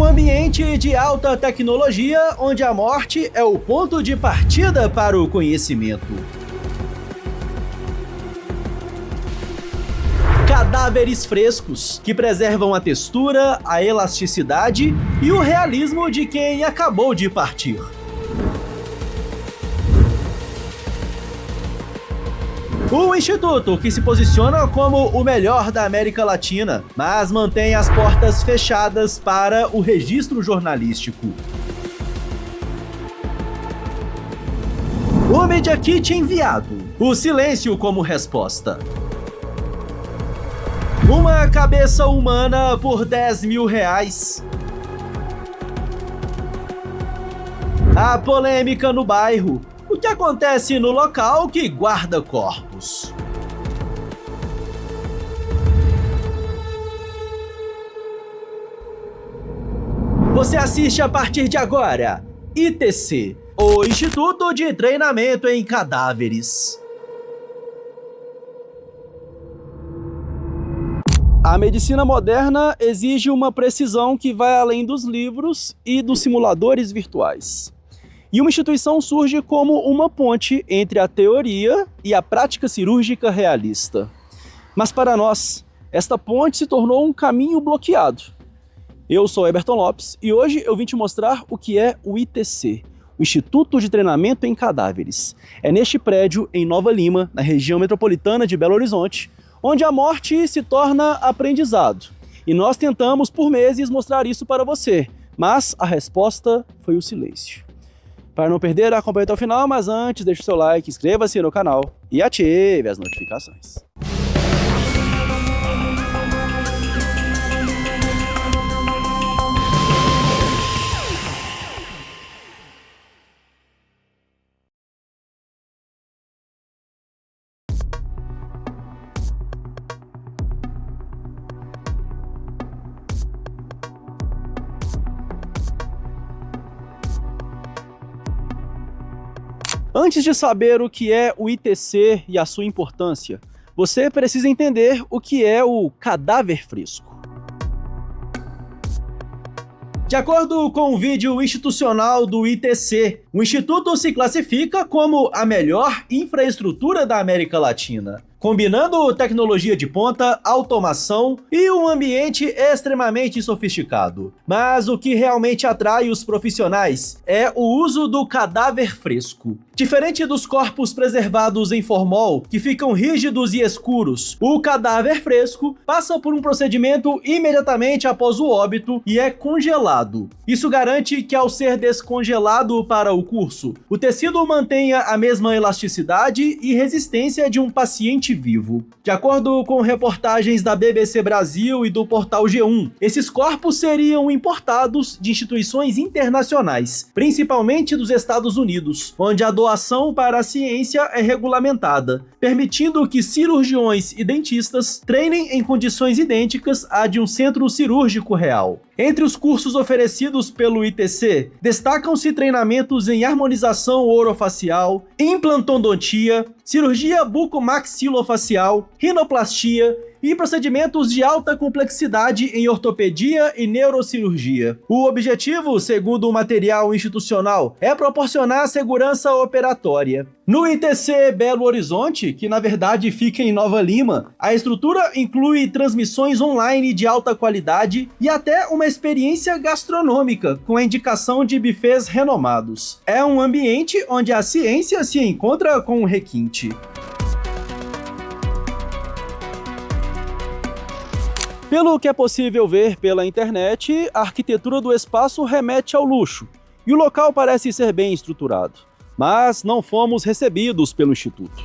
ambiente de alta tecnologia onde a morte é o ponto de partida para o conhecimento. Cadáveres frescos, que preservam a textura, a elasticidade e o realismo de quem acabou de partir. Um instituto que se posiciona como o melhor da América Latina, mas mantém as portas fechadas para o registro jornalístico. O Media Kit enviado, o silêncio como resposta. Uma cabeça humana por R$10.000. A polêmica no bairro. O que acontece no local que guarda corpos? Você assiste a partir de agora ITC, o Instituto de Treinamento em Cadáveres. A medicina moderna exige uma precisão que vai além dos livros e dos simuladores virtuais. E uma instituição surge como uma ponte entre a teoria e a prática cirúrgica realista. Mas para nós, esta ponte se tornou um caminho bloqueado. Eu sou Eberton Lopes e hoje eu vim te mostrar o que é o ITC, o Instituto de Treinamento em Cadáveres. É neste prédio, em Nova Lima, na região metropolitana de Belo Horizonte, onde a morte se torna aprendizado. E nós tentamos por meses mostrar isso para você, mas a resposta foi o silêncio. Para não perder, acompanhe até o final, mas antes deixe o seu like, inscreva-se no canal e ative as notificações. Antes de saber o que é o ITC e a sua importância, você precisa entender o que é o cadáver fresco. De acordo com o vídeo institucional do ITC, o Instituto se classifica como a melhor infraestrutura da América Latina, combinando tecnologia de ponta, automação e um ambiente extremamente sofisticado. Mas o que realmente atrai os profissionais é o uso do cadáver fresco. Diferente dos corpos preservados em formol, que ficam rígidos e escuros, o cadáver fresco passa por um procedimento imediatamente após o óbito e é congelado. Isso garante que, ao ser descongelado para o curso, o tecido mantenha a mesma elasticidade e resistência de um paciente vivo. De acordo com reportagens da BBC Brasil e do portal G1, esses corpos seriam importados de instituições internacionais, principalmente dos Estados Unidos, onde a doação para a ciência é regulamentada, permitindo que cirurgiões e dentistas treinem em condições idênticas à de um centro cirúrgico real. Entre os cursos oferecidos pelo ITC, destacam-se treinamentos em harmonização orofacial, implantodontia, cirurgia bucomaxilofacial, rinoplastia e procedimentos de alta complexidade em ortopedia e neurocirurgia. O objetivo, segundo o material institucional, é proporcionar segurança operatória. No ITC Belo Horizonte, que na verdade fica em Nova Lima, a estrutura inclui transmissões online de alta qualidade e até uma experiência gastronômica, com a indicação de buffets renomados. É um ambiente onde a ciência se encontra com o requinte. Pelo que é possível ver pela internet, a arquitetura do espaço remete ao luxo, e o local parece ser bem estruturado. Mas não fomos recebidos pelo Instituto.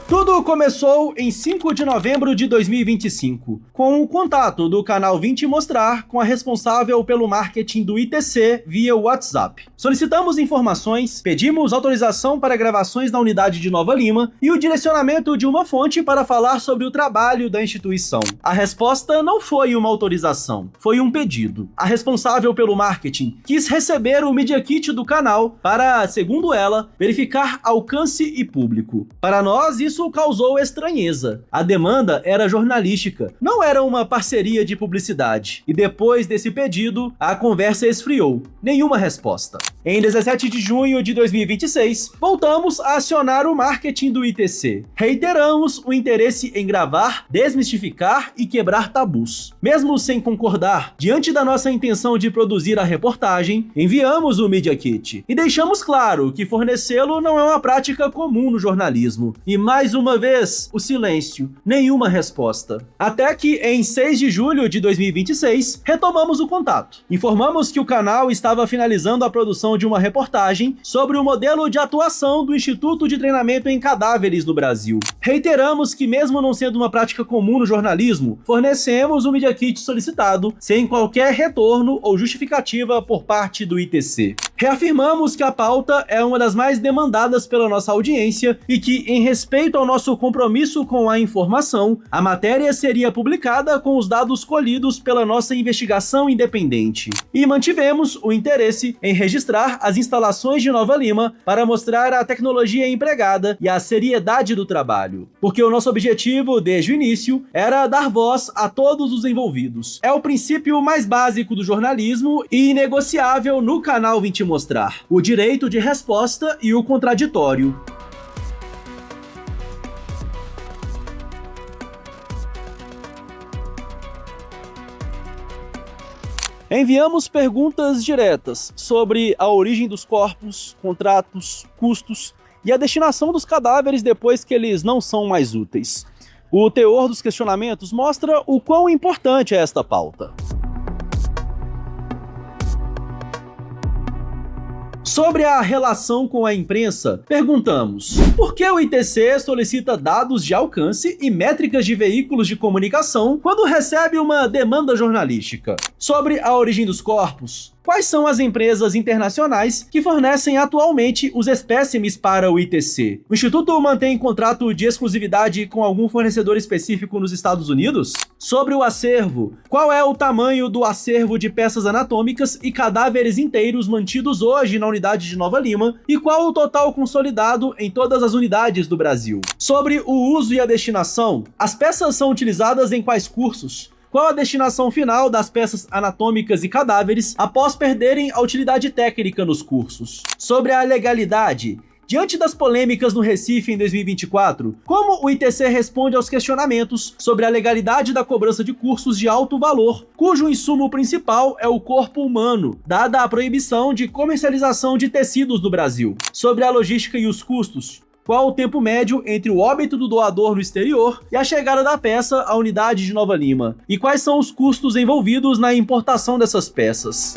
Tudo começou em 5 de novembro de 2025, com o contato do canal Vim Te Mostrar com a responsável pelo marketing do ITC via WhatsApp. Solicitamos informações, pedimos autorização para gravações na unidade de Nova Lima e o direcionamento de uma fonte para falar sobre o trabalho da instituição. A resposta não foi uma autorização, foi um pedido. A responsável pelo marketing quis receber o Media Kit do canal para, segundo ela, verificar alcance e público. Para nós, isso causou estranheza. A demanda era jornalística, não era uma parceria de publicidade. E depois desse pedido, a conversa esfriou. Nenhuma resposta. Em 17 de junho de 2026, voltamos a acionar o marketing do ITC. Reiteramos o interesse em gravar, desmistificar e quebrar tabus. Mesmo sem concordar, diante da nossa intenção de produzir a reportagem, enviamos o Media Kit e deixamos claro que fornecê-lo não é uma prática comum no jornalismo. E mais uma vez, o silêncio, nenhuma resposta. Até que em 6 de julho de 2026, retomamos o contato. Informamos que o canal estava finalizando a produção de uma reportagem sobre o modelo de atuação do Instituto de Treinamento em Cadáveres no Brasil. Reiteramos que, mesmo não sendo uma prática comum no jornalismo, fornecemos o Media Kit solicitado sem qualquer retorno ou justificativa por parte do ITC. Reafirmamos que a pauta é uma das mais demandadas pela nossa audiência e que, em respeito ao nosso compromisso com a informação, a matéria seria publicada com os dados colhidos pela nossa investigação independente. E mantivemos o interesse em registrar as instalações de Nova Lima para mostrar a tecnologia empregada e a seriedade do trabalho. Porque o nosso objetivo, desde o início, era dar voz a todos os envolvidos. É o princípio mais básico do jornalismo e inegociável no canal Vim Te Mostrar: o direito de resposta e o contraditório. Enviamos perguntas diretas sobre a origem dos corpos, contratos, custos e a destinação dos cadáveres depois que eles não são mais úteis. O teor dos questionamentos mostra o quão importante é esta pauta. Sobre a relação com a imprensa, perguntamos: por que o ITC solicita dados de alcance e métricas de veículos de comunicação quando recebe uma demanda jornalística? Sobre a origem dos corpos, quais são as empresas internacionais que fornecem atualmente os espécimes para o ITC? O Instituto mantém contrato de exclusividade com algum fornecedor específico nos Estados Unidos? Sobre o acervo, qual é o tamanho do acervo de peças anatômicas e cadáveres inteiros mantidos hoje na unidade de Nova Lima e qual o total consolidado em todas as unidades do Brasil? Sobre o uso e a destinação, as peças são utilizadas em quais cursos? Qual a destinação final das peças anatômicas e cadáveres após perderem a utilidade técnica nos cursos? Sobre a legalidade, diante das polêmicas no Recife em 2024, como o ITC responde aos questionamentos sobre a legalidade da cobrança de cursos de alto valor, cujo insumo principal é o corpo humano, dada a proibição de comercialização de tecidos no Brasil? Sobre a logística e os custos, qual o tempo médio entre o óbito do doador no exterior e a chegada da peça à unidade de Nova Lima? E quais são os custos envolvidos na importação dessas peças?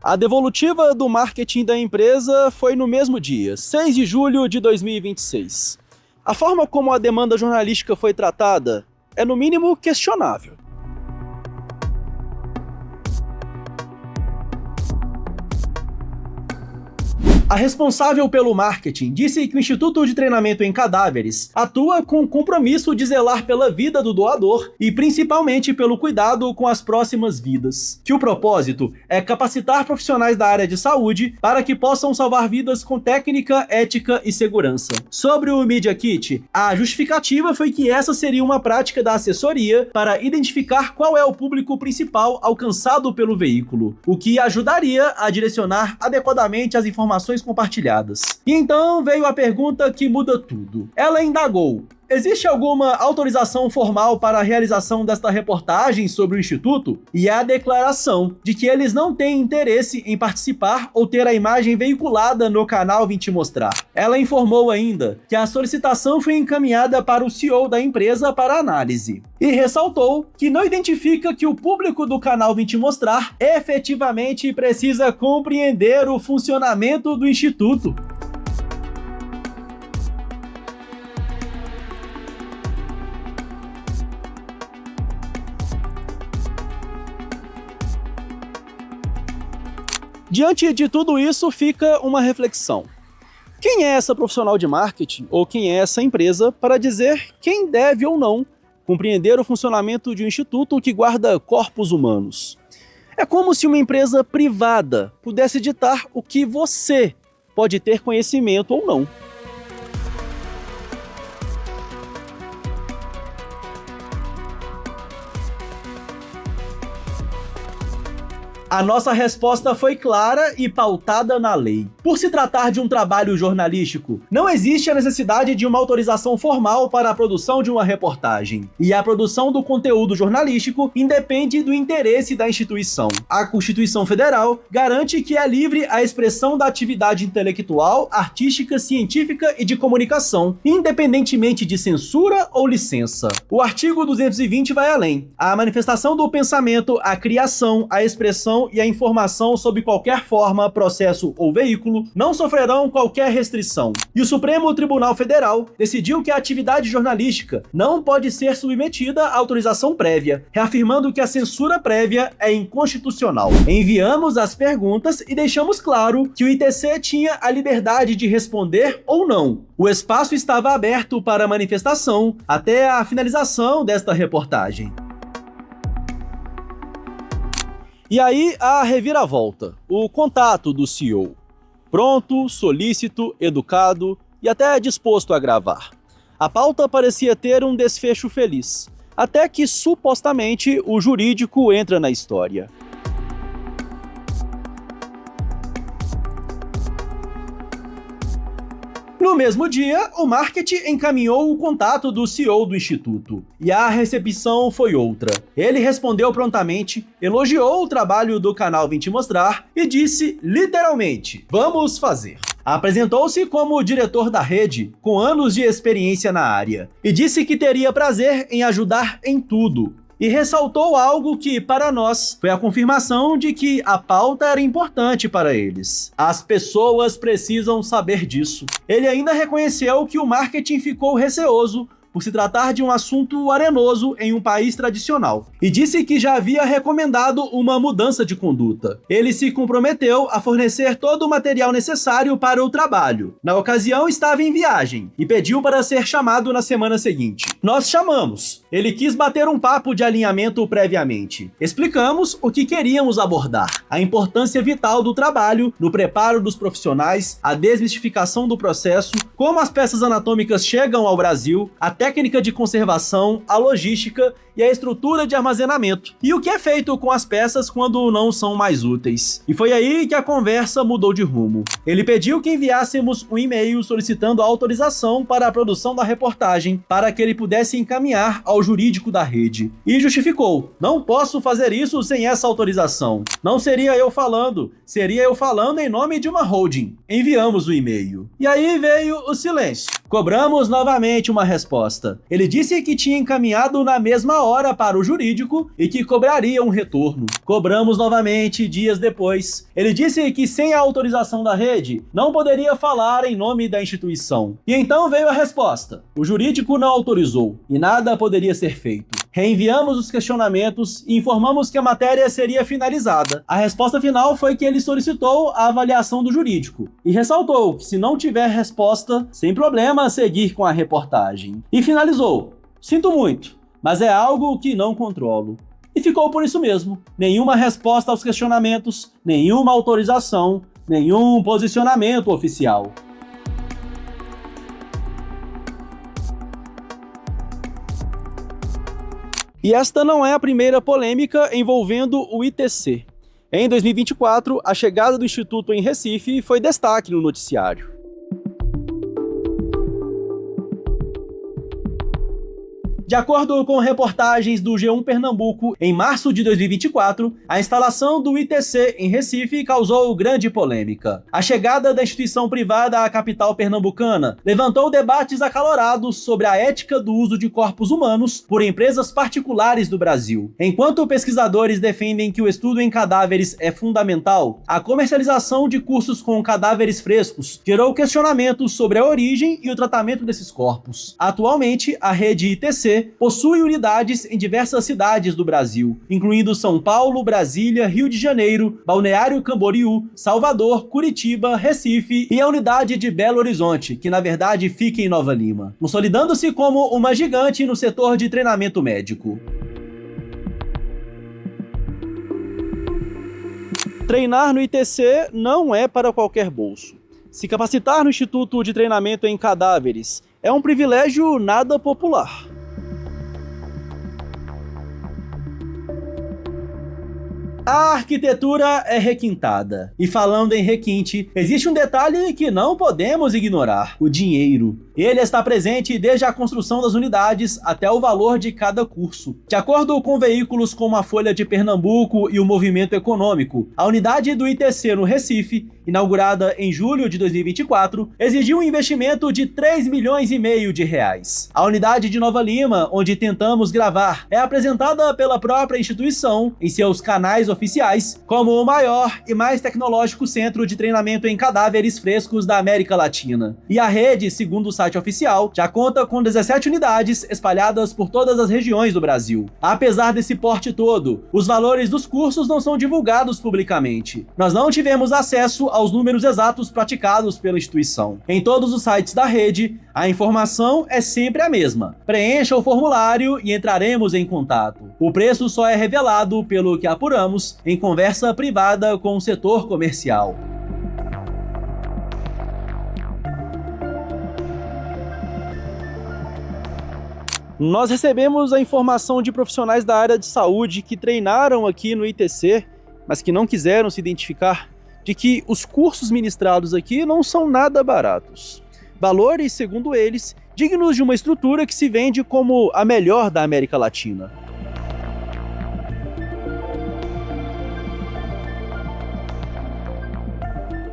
A devolutiva do marketing da empresa foi no mesmo dia, 6 de julho de 2026. A forma como a demanda jornalística foi tratada é, no mínimo, questionável. A responsável pelo marketing disse que o Instituto de Treinamento em Cadáveres atua com o compromisso de zelar pela vida do doador e principalmente pelo cuidado com as próximas vidas. Que o propósito é capacitar profissionais da área de saúde para que possam salvar vidas com técnica, ética e segurança. Sobre o Media Kit, a justificativa foi que essa seria uma prática da assessoria para identificar qual é o público principal alcançado pelo veículo, o que ajudaria a direcionar adequadamente as informações compartilhadas. E então veio a pergunta que muda tudo. Ela indagou: existe alguma autorização formal para a realização desta reportagem sobre o Instituto? E a declaração de que eles não têm interesse em participar ou ter a imagem veiculada no canal Vim Te Mostrar. Ela informou ainda que a solicitação foi encaminhada para o CEO da empresa para análise. E ressaltou que não identifica que o público do canal Vim Te Mostrar efetivamente precisa compreender o funcionamento do Instituto. Diante de tudo isso, fica uma reflexão. Quem é essa profissional de marketing ou quem é essa empresa para dizer quem deve ou não compreender o funcionamento de um instituto que guarda corpos humanos? É como se uma empresa privada pudesse ditar o que você pode ter conhecimento ou não. A nossa resposta foi clara e pautada na lei. Por se tratar de um trabalho jornalístico, não existe a necessidade de uma autorização formal para a produção de uma reportagem. E a produção do conteúdo jornalístico independe do interesse da instituição. A Constituição Federal garante que é livre a expressão da atividade intelectual, artística, científica e de comunicação, independentemente de censura ou licença. O artigo 220 vai além. A manifestação do pensamento, a criação, a expressão e a informação sob qualquer forma, processo ou veículo não sofrerão qualquer restrição. E o Supremo Tribunal Federal decidiu que a atividade jornalística não pode ser submetida à autorização prévia, reafirmando que a censura prévia é inconstitucional. Enviamos as perguntas e deixamos claro que o ITC tinha a liberdade de responder ou não. O espaço estava aberto para manifestação até a finalização desta reportagem. E aí a reviravolta, o contato do CEO. Pronto, solícito, educado e até disposto a gravar. A pauta parecia ter um desfecho feliz, até que supostamente o jurídico entra na história. No mesmo dia, o marketing encaminhou o contato do CEO do Instituto. E a recepção foi outra. Ele respondeu prontamente, elogiou o trabalho do canal Vim Te Mostrar e disse, literalmente, vamos fazer. Apresentou-se como diretor da rede, com anos de experiência na área, e disse que teria prazer em ajudar em tudo. E ressaltou algo que, para nós, foi a confirmação de que a pauta era importante para eles. As pessoas precisam saber disso. Ele ainda reconheceu que o marketing ficou receoso por se tratar de um assunto arenoso em um país tradicional, e disse que já havia recomendado uma mudança de conduta. Ele se comprometeu a fornecer todo o material necessário para o trabalho. Na ocasião, estava em viagem e pediu para ser chamado na semana seguinte. Nós chamamos. Ele quis bater um papo de alinhamento previamente. Explicamos o que queríamos abordar, a importância vital do trabalho, no preparo dos profissionais, a desmistificação do processo, como as peças anatômicas chegam ao Brasil, a técnica de conservação, a logística e a estrutura de armazenamento, e o que é feito com as peças quando não são mais úteis. E foi aí que a conversa mudou de rumo. Ele pediu que enviássemos um e-mail solicitando a autorização para a produção da reportagem, para que ele pudesse encaminhar ao jurídico da rede. E justificou, não posso fazer isso sem essa autorização. Não seria eu falando, seria eu falando em nome de uma holding. Enviamos o e-mail. E aí veio o silêncio. Cobramos novamente uma resposta. Ele disse que tinha encaminhado na mesma hora para o jurídico e que cobraria um retorno. Cobramos novamente dias depois. Ele disse que sem a autorização da rede, não poderia falar em nome da instituição. E então veio a resposta. O jurídico não autorizou e nada poderia ser feito. Reenviamos os questionamentos e informamos que a matéria seria finalizada. A resposta final foi que ele solicitou a avaliação do jurídico e ressaltou que se não tiver resposta, sem problema seguir com a reportagem. E finalizou: sinto muito, mas é algo que não controlo. E ficou por isso mesmo. Nenhuma resposta aos questionamentos, nenhuma autorização, nenhum posicionamento oficial. E esta não é a primeira polêmica envolvendo o ITC. Em 2024, a chegada do Instituto em Recife foi destaque no noticiário. De acordo com reportagens do G1 Pernambuco, em março de 2024, a instalação do ITC em Recife causou grande polêmica. A chegada da instituição privada à capital pernambucana levantou debates acalorados sobre a ética do uso de corpos humanos por empresas particulares do Brasil. Enquanto pesquisadores defendem que o estudo em cadáveres é fundamental, a comercialização de cursos com cadáveres frescos gerou questionamentos sobre a origem e o tratamento desses corpos. Atualmente, a rede ITC possui unidades em diversas cidades do Brasil, incluindo São Paulo, Brasília, Rio de Janeiro, Balneário Camboriú, Salvador, Curitiba, Recife e a unidade de Belo Horizonte, que na verdade fica em Nova Lima, consolidando-se como uma gigante no setor de treinamento médico. Treinar no ITC não é para qualquer bolso. Se capacitar no Instituto de Treinamento em Cadáveres é um privilégio nada popular. A arquitetura é requintada. E falando em requinte, existe um detalhe que não podemos ignorar: o dinheiro. Ele está presente desde a construção das unidades até o valor de cada curso. De acordo com veículos como a Folha de Pernambuco e o Movimento Econômico, a unidade do ITC no Recife, inaugurada em julho de 2024, exigiu um investimento de 3,5 milhões de reais. A unidade de Nova Lima, onde tentamos gravar, é apresentada pela própria instituição em seus canais oficiais como o maior e mais tecnológico centro de treinamento em cadáveres frescos da América Latina. E a rede, segundo o site oficial, já conta com 17 unidades espalhadas por todas as regiões do Brasil. Apesar desse porte todo, os valores dos cursos não são divulgados publicamente. Nós não tivemos acesso aos números exatos praticados pela instituição. Em todos os sites da rede, a informação é sempre a mesma: preencha o formulário e entraremos em contato. O preço só é revelado, pelo que apuramos, em conversa privada com o setor comercial. Nós recebemos a informação de profissionais da área de saúde que treinaram aqui no ITC, mas que não quiseram se identificar, de que os cursos ministrados aqui não são nada baratos. Valores, segundo eles, dignos de uma estrutura que se vende como a melhor da América Latina.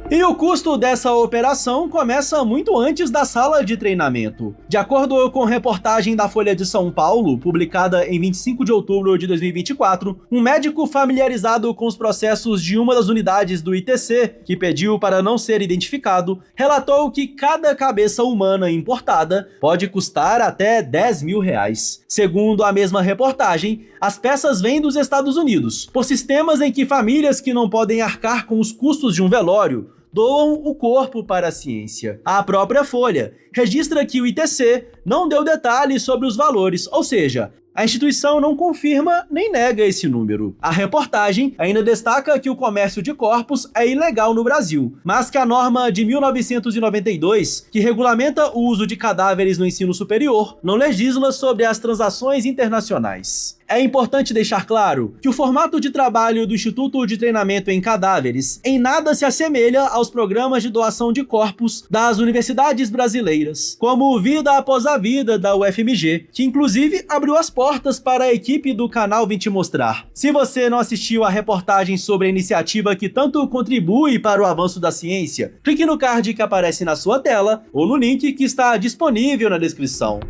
E o custo dessa operação começa muito antes da sala de treinamento. De acordo com reportagem da Folha de São Paulo, publicada em 25 de outubro de 2024, um médico familiarizado com os processos de uma das unidades do ITC, que pediu para não ser identificado, relatou que cada cabeça humana importada pode custar até 10 mil reais. Segundo a mesma reportagem, as peças vêm dos Estados Unidos, por sistemas em que famílias que não podem arcar com os custos de um velório doam o corpo para a ciência. A própria Folha registra que o ITC não deu detalhes sobre os valores, ou seja, a instituição não confirma nem nega esse número. A reportagem ainda destaca que o comércio de corpos é ilegal no Brasil, mas que a norma de 1992, que regulamenta o uso de cadáveres no ensino superior, não legisla sobre as transações internacionais. É importante deixar claro que o formato de trabalho do Instituto de Treinamento em Cadáveres em nada se assemelha aos programas de doação de corpos das universidades brasileiras, como o Vida Após a Vida da UFMG, que inclusive abriu as portas para a equipe do canal Vim Te Mostrar. Se você não assistiu a reportagem sobre a iniciativa que tanto contribui para o avanço da ciência, clique no card que aparece na sua tela ou no link que está disponível na descrição.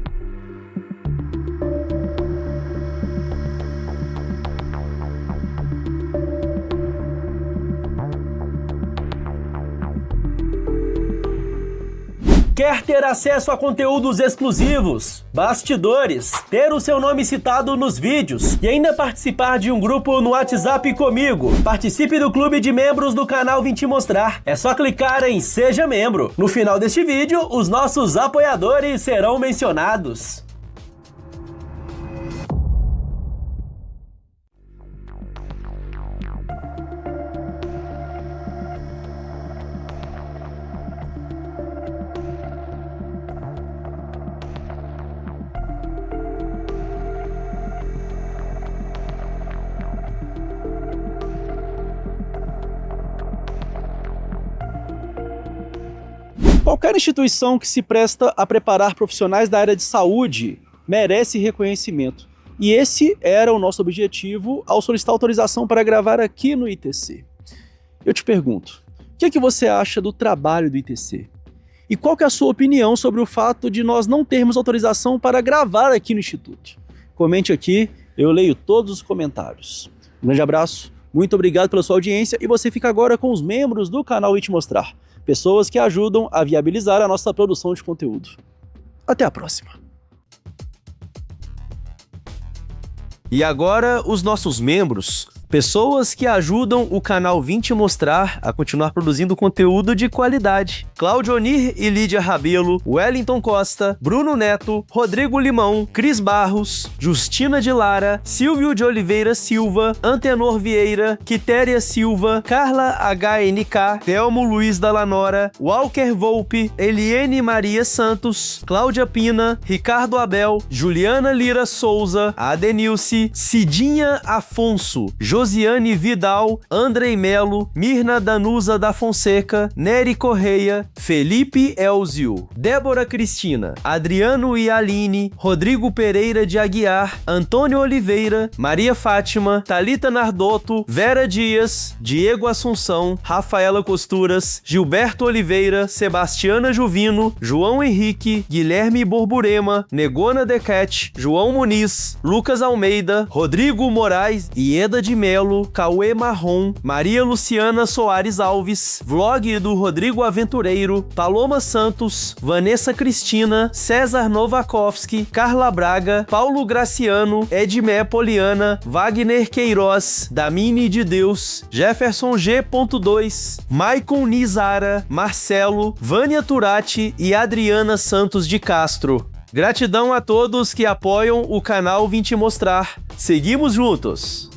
Quer ter acesso a conteúdos exclusivos, bastidores, ter o seu nome citado nos vídeos e ainda participar de um grupo no WhatsApp comigo? Participe do clube de membros do canal Vim Te Mostrar. É só clicar em Seja Membro. No final deste vídeo, os nossos apoiadores serão mencionados. Qualquer instituição que se presta a preparar profissionais da área de saúde merece reconhecimento. E esse era o nosso objetivo ao solicitar autorização para gravar aqui no ITC. Eu te pergunto, o que você acha do trabalho do ITC? E qual que é a sua opinião sobre o fato de nós não termos autorização para gravar aqui no Instituto? Comente aqui, eu leio todos os comentários. Um grande abraço, muito obrigado pela sua audiência e você fica agora com os membros do canal Vim Te Mostrar. Pessoas que ajudam a viabilizar a nossa produção de conteúdo. Até a próxima! E agora, os nossos membros Pessoas que ajudam o canal Vim Te Mostrar a continuar produzindo conteúdo de qualidade. Cláudio Onir e Lídia Rabelo, Wellington Costa, Bruno Neto, Rodrigo Limão, Cris Barros, Justina de Lara, Silvio de Oliveira Silva, Antenor Vieira, Quitéria Silva, Carla HNK, Telmo Luiz da Lanora, Walker Volpe, Eliene Maria Santos, Cláudia Pina, Ricardo Abel, Juliana Lira Souza, Adenilce, Cidinha Afonso, Josiane Vidal, Andrei Melo, Mirna Danusa da Fonseca, Nery Correia, Felipe Elzio, Débora Cristina, Adriano e Aline, Rodrigo Pereira de Aguiar, Antônio Oliveira, Maria Fátima, Thalita Nardotto, Vera Dias, Diego Assunção, Rafaela Costuras, Gilberto Oliveira, Sebastiana Juvino, João Henrique, Guilherme Borborema, Negona Decat, João Muniz, Lucas Almeida, Rodrigo Moraes, Ieda de Melo, Cauê Marrom, Maria Luciana Soares Alves, vlog do Rodrigo Aventureiro, Paloma Santos, Vanessa Cristina, César Novakovski, Carla Braga, Paulo Graciano, Edmé Poliana, Wagner Queiroz, Damine de Deus, Jefferson G.2, Maicon Nizara, Marcelo, Vânia Turati e Adriana Santos de Castro. Gratidão a todos que apoiam o canal Vim Te Mostrar. Seguimos juntos!